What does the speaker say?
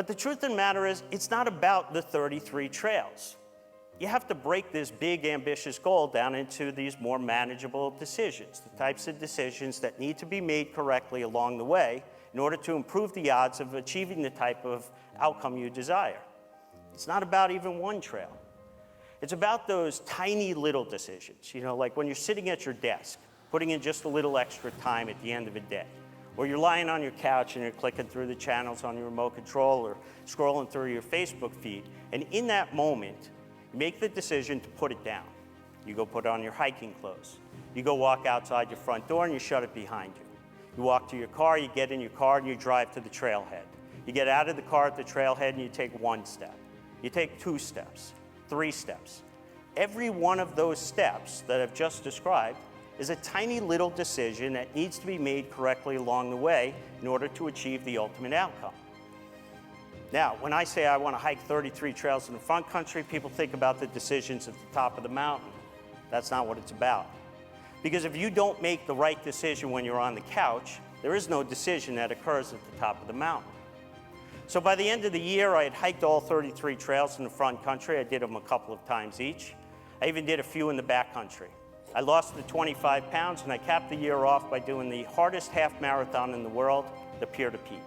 But the truth of the matter is, it's not about the 33 trails. You have to break this big, ambitious goal down into these more manageable decisions, the types of decisions that need to be made correctly along the way in order to improve the odds of achieving the type of outcome you desire. It's not about even one trail. It's about those tiny little decisions, like when you're sitting at your desk, putting in just a little extra time at the end of a day, or you're lying on your couch and you're clicking through the channels on your remote control or scrolling through your Facebook feed, and in that moment, you make the decision to put it down. You go put on your hiking clothes. You go walk outside your front door and you shut it behind you. You walk to your car, you get in your car, and you drive to the trailhead. You get out of the car at the trailhead and you take one step. You take 2 steps, 3 steps. Every one of those steps that I've just described is a tiny little decision that needs to be made correctly along the way in order to achieve the ultimate outcome. Now, when I say I want to hike 33 trails in the front country, people think about the decisions at the top of the mountain. That's not what it's about. Because if you don't make the right decision when you're on the couch, there is no decision that occurs at the top of the mountain. So by the end of the year, I had hiked all 33 trails in the front country. I did them a couple of times each. I even did a few in the back country. I lost the 25 pounds, and I capped the year off by doing the hardest half marathon in the world, the Pier to Peak.